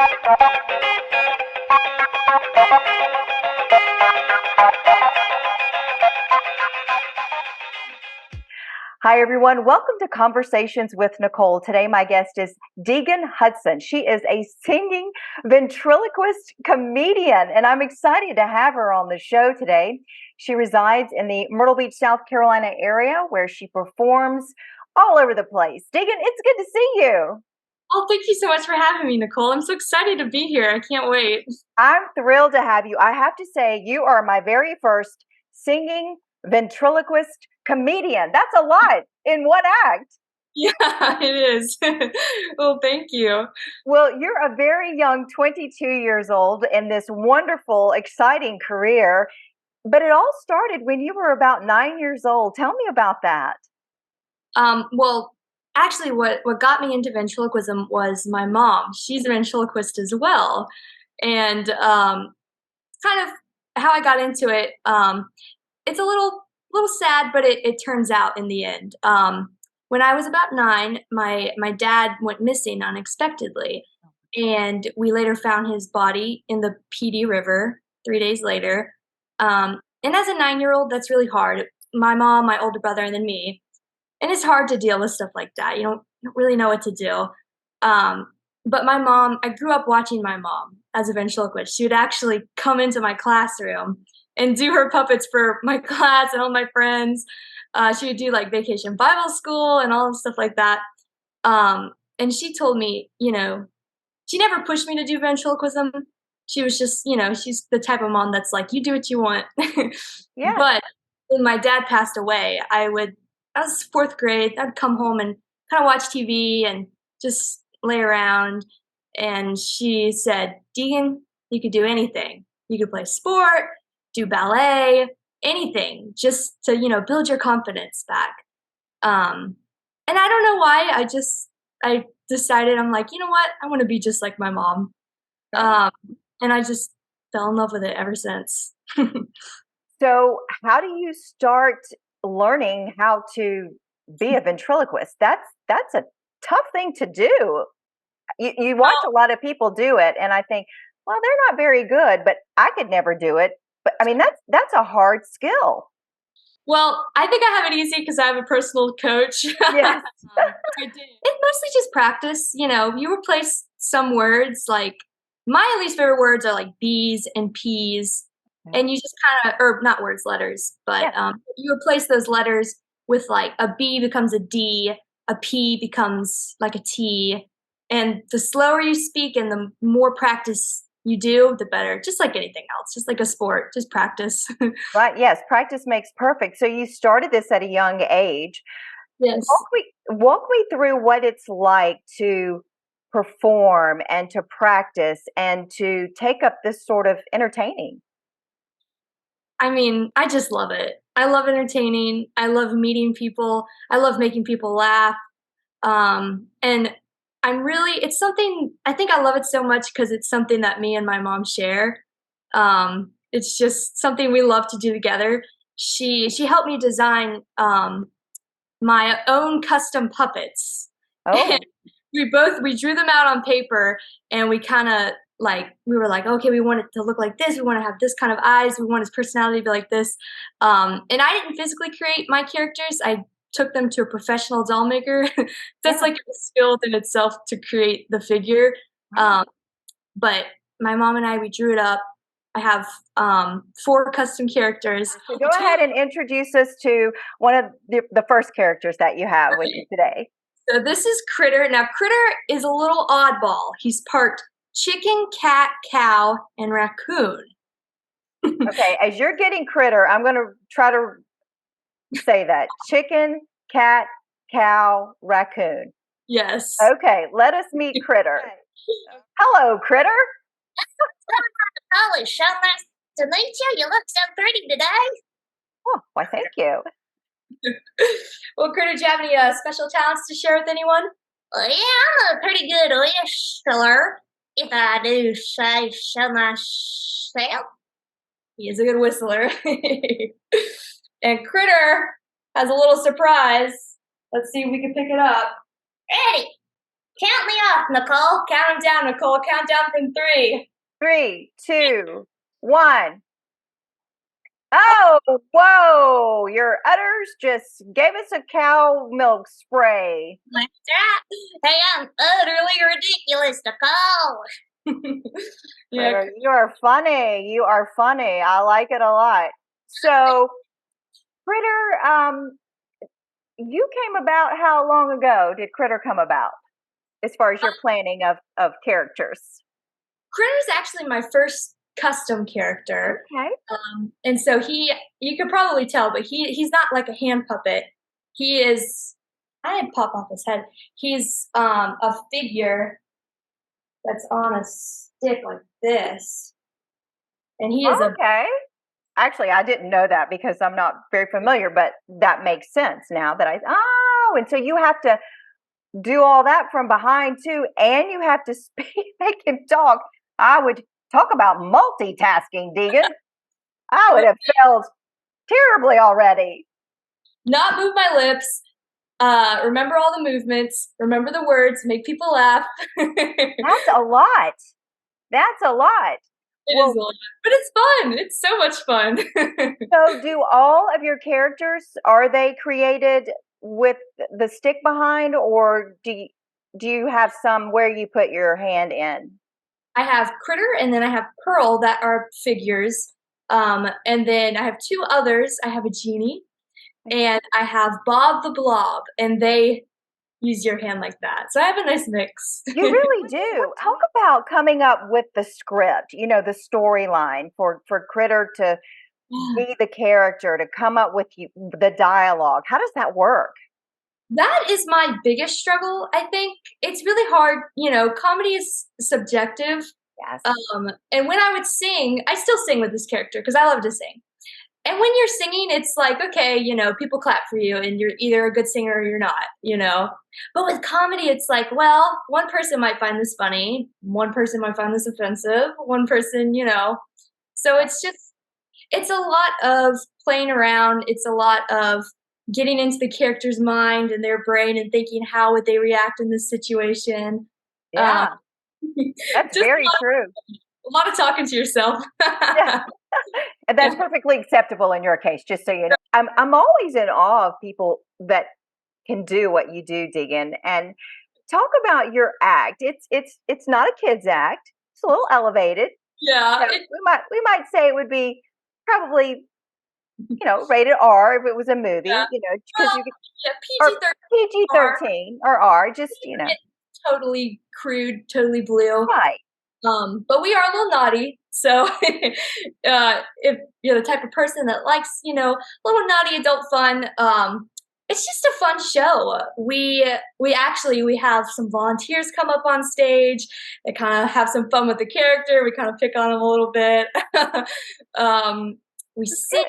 Hi, everyone. Welcome to Conversations with Nicole. Today, my guest is Deegan Hudson. She is a singing ventriloquist comedian, and I'm excited to have her on the show today. She resides in the Myrtle Beach, South Carolina area, where she performs all over the place. Deegan, it's good to see you. Oh, thank you so much for having me, Nicole. I'm so excited to be here. I can't wait. I'm thrilled to have you. I have to say, you are my very first singing ventriloquist comedian. That's a lot in one act. Yeah, it is. Well, thank you. Well, you're a very young 22 years old in this wonderful, exciting career, but it all started when you were about 9 years old. Tell me about that. Well, actually, what got me into ventriloquism was my mom. She's a ventriloquist as well, and kind of how I got into it. It's a little sad, but it turns out in the end. When I was about 9, my dad went missing unexpectedly, and we later found his body in the PD River 3 days later. And as a 9-year-old, that's really hard. My mom, my older brother, and then me. And it's hard to deal with stuff like that. You don't really know what to do. But my mom, I grew up watching my mom as a ventriloquist. She would actually come into my classroom and do her puppets for my class and all my friends. She would do like vacation Bible school and all stuff like that. And she told me, she never pushed me to do ventriloquism. She was just, she's the type of mom that's like, you do what you want. Yeah. But when my dad passed away, I was 4th grade. I'd come home and kind of watch TV and just lay around. And she said, Deegan, you could do anything. You could play sport, do ballet, anything, just to, build your confidence back. And I don't know why. I decided, I'm like, you know what? I want to be just like my mom. And I just fell in love with it ever since. So, how do you start learning how to be a ventriloquist? That's a tough thing to do. You watch a lot of people do it, and I think, well, they're not very good, but I could never do it. But I mean, that's a hard skill. Well, I think I have it easy because I have a personal coach. Yes. I did. It's mostly just practice. You replace some words. Like my least favorite words are like B's and P's, and you just kind of, or not words, letters, but you replace those letters with like a B becomes a D, a P becomes like a T, and the slower you speak and the more practice you do, the better. Just like anything else, just like a sport, just practice. Right. Yes. Practice makes perfect. So you started this at a young age. Yes. Walk me through what it's like to perform and to practice and to take up this sort of entertaining. I mean, I just love it. I love entertaining. I love meeting people. I love making people laugh. And it's something, I think I love it so much because it's something that me and my mom share. It's just something we love to do together. She helped me design my own custom puppets. Oh. we drew them out on paper, and we kind of we were like, okay, we want it to look like this. We want to have this kind of eyes. We want his personality to be like this. And I didn't physically create my characters. I took them to a professional doll maker. That's like a skill in itself to create the figure. But my mom and we drew it up. I have 4 custom characters. So go ahead and introduce us to one of the first characters that you have with you today. So this is Critter. Now, Critter is a little oddball. He's part chicken, cat, cow, and raccoon. Okay, as you're getting Critter, I'm going to try to say that. Chicken, cat, cow, raccoon. Yes. Okay, let us meet Critter. Hello, Critter. Oh, it's so nice to meet you. You look so pretty today. Oh, why, thank you. Well, Critter, do you have any special talents to share with anyone? Well, yeah, I'm a pretty good whistler, if I do say so myself. He is a good whistler. And Critter has a little surprise. Let's see if we can pick it up. Ready? Count me off, Nicole. Count them down, Nicole. Count down from 3. 3, 2, 1. Oh, whoa! Your udders just gave us a cow milk spray. Like that. Hey, I'm utterly ridiculous, Nicole. Yeah. You are funny. You are funny. I like it a lot. So, Critter, you came about how long ago did Critter come about? As far as your planning of characters. Critter's actually my first custom character. Okay. And so you could probably tell, but he's not like a hand puppet. He is, I had pop off his head. He's a figure that's on a stick like this. And he is okay. Actually, I didn't know that because I'm not very familiar, but that makes sense now that and so you have to do all that from behind too, and you have to make him talk. I would talk about multitasking, Deegan. I would have failed terribly already. Not move my lips. Remember all the movements. Remember the words. Make people laugh. That's a lot. That's a lot. It is a lot, but it's fun. It's so much fun. So, do all of your characters, are they created with the stick behind, or do you have some where you put your hand in? I have Critter and then I have Pearl that are figures. And then I have 2 others. I have a genie and I have Bob the Blob, and they use your hand like that. So I have a nice mix. You really do. Talk about coming up with the script, the storyline for Critter to be the character, to come up with the dialogue. How does that work? That is my biggest struggle, I think. It's really hard. Comedy is subjective. Yes. And when I would sing, I still sing with this character because I love to sing. And when you're singing, it's like, okay, people clap for you and you're either a good singer or you're not, But with comedy, it's like, well, one person might find this funny. One person might find this offensive. One person, So it's a lot of playing around. It's a lot of getting into the character's mind and their brain and thinking, how would they react in this situation? Yeah, that's very true. A lot of talking to yourself. Yeah. And that's perfectly acceptable in your case, just so you know. I'm always in awe of people that can do what you do, Deegan. And talk about your act. It's not a kid's act. It's a little elevated. Yeah. So we might say it would be probably rated R if it was a movie. Yeah. Because you could PG-13 or R, just totally crude, totally blue. Right. But we are a little naughty. So if you're the type of person that likes, little naughty adult fun, it's just a fun show. We have some volunteers come up on stage. They kind of have some fun with the character. We kind of pick on them a little bit. We sing,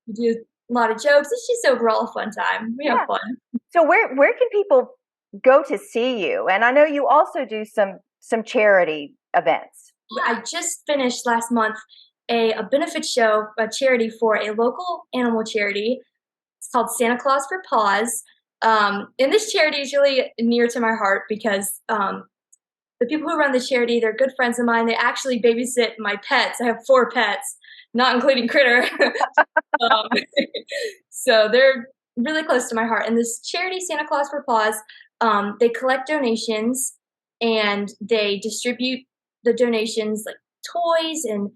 we do a lot of jokes. It's just overall a fun time. We have fun. So where can people go to see you? And I know you also do some charity events. I just finished last month a benefit show, a charity for a local animal charity. It's called Santa Claus for Paws. And this charity is really near to my heart because the people who run the charity, they're good friends of mine. They actually babysit my pets. I have 4 pets, not including Critter. So they're really close to my heart. And this charity, Santa Claus for Paws, they collect donations and they distribute the donations like toys and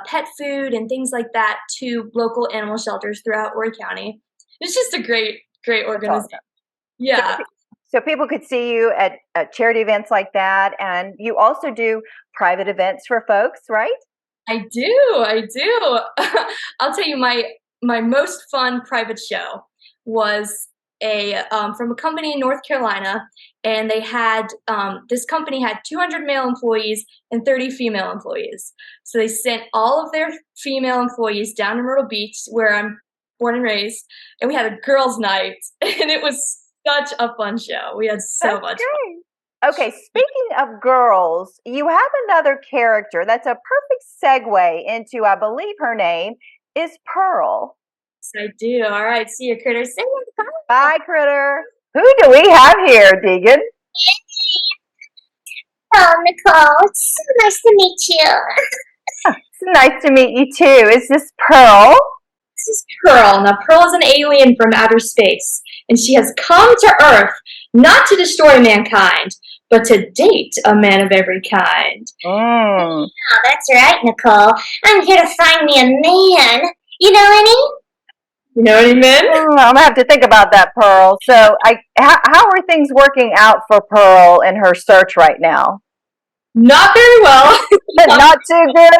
pet food and things like that to local animal shelters throughout Horry County. It's just a great organization. Awesome. Yeah. So people could see you at charity events like that, and you also do private events for folks, right? I do. I'll tell you, my most fun private show was from a company in North Carolina, and they had this company had 200 male employees and 30 female employees. So they sent all of their female employees down to Myrtle Beach, where I'm born and raised, and we had a girls' night, and it was such a fun show. We had so much fun. Okay, speaking of girls, you have another character that's a perfect segue into, I believe her name is Pearl. Yes, I do. All right, see you, Critter. Say bye, Critter. Who do we have here, Deegan? Oh, Nicole, it's so nice to meet you. It's nice to meet you too. Is this Pearl? This is Pearl. Now, Pearl is an alien from outer space, and she has come to Earth not to destroy mankind, but to date a man of every kind. Mm. Oh, that's right, Nicole. I'm here to find me a man. You know any? You know what I mean? I'm gonna have to think about that, Pearl. So, how are things working out for Pearl in her search right now? Not very well. Not too good.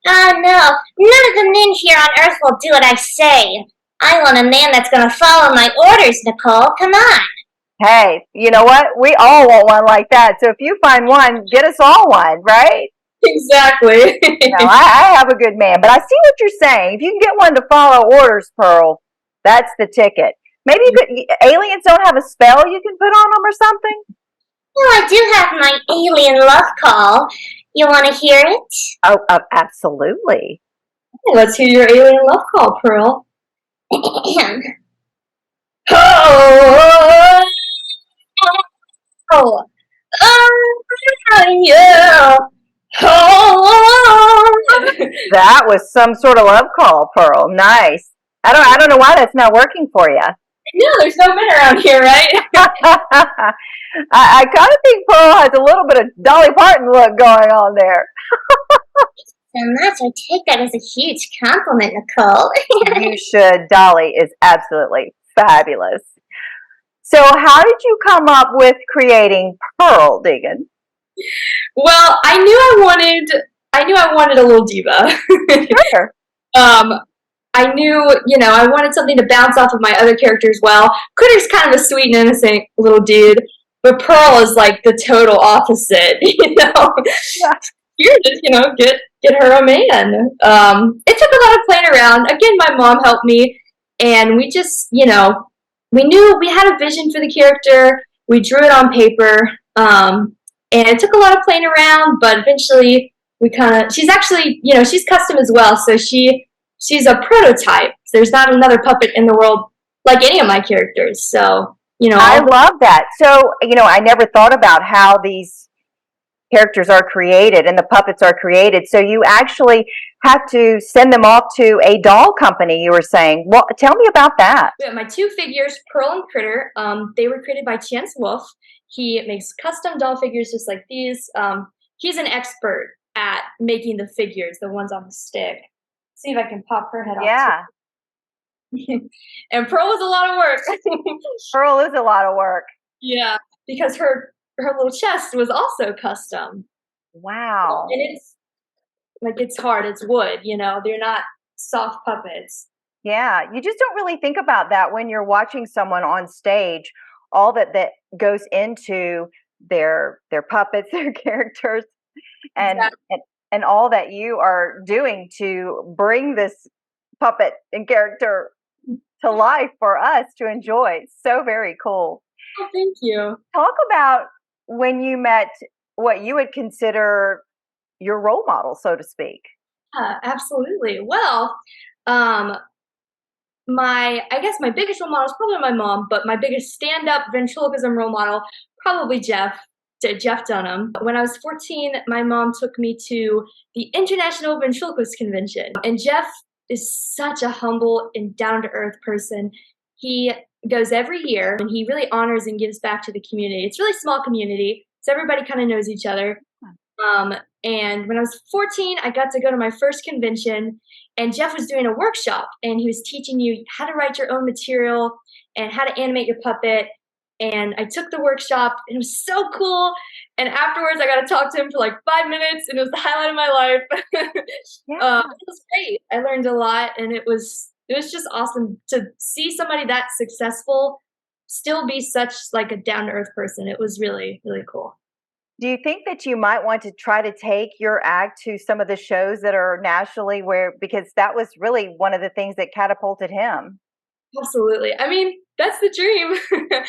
Oh, no. None of the men here on Earth will do what I say. I want a man that's going to follow my orders, Nicole. Come on. Hey, you know what? We all want one like that. So if you find one, get us all one, right? Exactly. No, I have a good man, but I see what you're saying. If you can get one to follow orders, Pearl, that's the ticket. Maybe you could. Aliens don't have a spell you can put on them or something. Well, I do have my alien love call. You want to hear it? Oh, absolutely. Let's hear your alien love call, Pearl. Ahem. Oh, Oh, yeah. Oh. That was some sort of love call, Pearl. Nice. I don't know why that's not working for you. No, there's no men around here, right? I kind of think Pearl has a little bit of Dolly Parton look going on there. And that's, I take that as a huge compliment, Nicole. You should. Dolly is absolutely fabulous. So how did you come up with creating Pearl, Deegan? Well, I knew I wanted a little diva. Sure. I knew, I wanted something to bounce off of my other character as well. Critter's kind of a sweet and innocent little dude, but Pearl is like the total opposite, Yeah. You're just, get her a man. It took a lot of playing around. Again, my mom helped me, and we just, we knew we had a vision for the character. We drew it on paper, and it took a lot of playing around, but eventually she's actually, she's custom as well, so she's a prototype. There's not another puppet in the world like any of my characters, so, I love that. So, I never thought about how these characters are created and the puppets are created. So you actually have to send them off to a doll company, you were saying. Well, tell me about that. Yeah, my two figures, Pearl and Critter, they were created by Chance Wolf. He makes custom doll figures just like these. He's an expert at making the figures, the ones on the stick. See if I can pop her head off. Yeah. And Pearl was a lot of work. Pearl is a lot of work. Yeah, because her little chest was also custom. Wow. And it's hard. It's wood, They're not soft puppets. Yeah, you just don't really think about that when you're watching someone on stage. All that goes into their puppets, their characters, and Exactly. and all that you are doing to bring this puppet and character to life for us to enjoy. It's so very cool. Oh, thank you. Talk about when you met what you would consider your role model, so to speak. Absolutely. Well, I guess my biggest role model is probably my mom, but my biggest stand-up ventriloquism role model, probably Jeff Dunham. When I was 14, my mom took me to the International Ventriloquist Convention, and Jeff is such a humble and down-to-earth person. He goes every year, and he really honors and gives back to the community. It's a really small community, so everybody kind of knows each other. And when I was 14, I got to go to my first convention, and Jeff was doing a workshop, and he was teaching you how to write your own material and how to animate your puppet. And I took the workshop, and it was so cool. And afterwards, I got to talk to him for like 5 minutes, and it was the highlight of my life. Yeah. It was great. I learned a lot, and it was just awesome to see somebody that successful still be such like a down-to-earth person. It was really, really cool. Do you think that you might want to try to take your act to some of the shows that are nationally because that was really one of the things that catapulted him? Absolutely. I mean, that's the dream.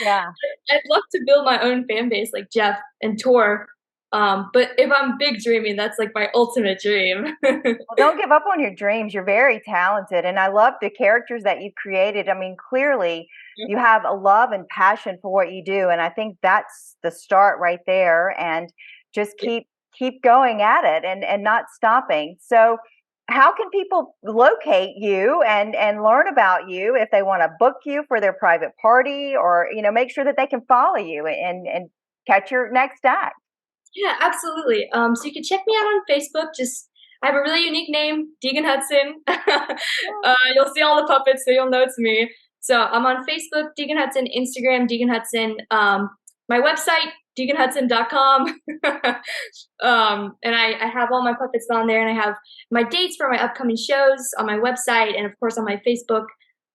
Yeah. I'd love to build my own fan base like Jeff and tour But if I'm big dreaming, that's like my ultimate dream. Well, don't give up on your dreams. You're very talented, and I love the characters that you've created. I mean, clearly you have a love and passion for what you do, and I think that's the start right there. And just keep going at it and not stopping. So, how can people locate you and learn about you if they want to book you for their private party, or make sure that they can follow you and catch your next act? Yeah, absolutely. So you can check me out on Facebook. Just I have a really unique name, Deegan Hudson. You'll see all the puppets, so you'll know it's me. So I'm on Facebook, Deegan Hudson, Instagram, Deegan Hudson, my website, deeganhudson.com. And I have all my puppets on there, and I have my dates for my upcoming shows on my website, and of course on my Facebook,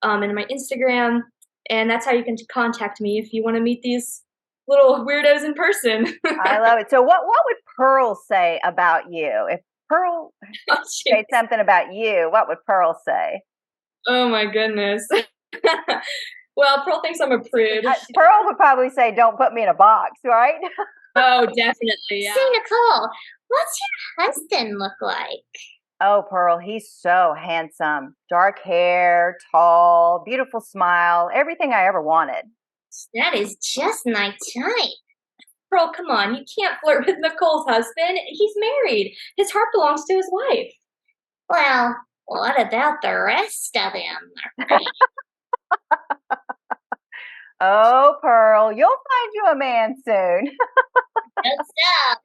and my Instagram. And that's how you can contact me if you want to meet these little weirdos in person. I love it. So what would Pearl say about you? If Pearl Oh, said something about you, what would Pearl say? oh my goodness. Well, Pearl thinks I'm a prude. Pearl would probably say, "Don't put me in a box," right? Oh, definitely. Yeah. Say, Nicole, what's your husband look like? Oh, Pearl, he's so handsome. Dark hair, tall, beautiful smile, everything I ever wanted. That is just my type. Pearl, come on. You can't flirt with Nicole's husband. He's married. His heart belongs to his wife. Well, what about the rest of him? Oh, Pearl, you'll find you a man soon. What's up?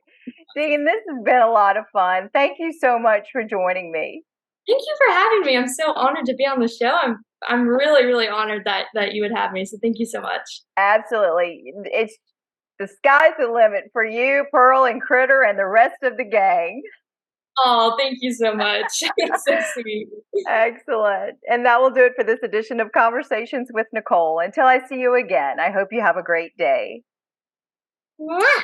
Deegan, this has been a lot of fun. Thank you so much for joining me. Thank you for having me. I'm so honored to be on the show. I'm really, really honored that you would have me. So thank you so much. Absolutely. It's the sky's the limit for you, Pearl, and Critter, and the rest of the gang. Oh, thank you so much. It's so sweet. Excellent. And that will do it for this edition of Conversations with Nicole. Until I see you again, I hope you have a great day. Mwah!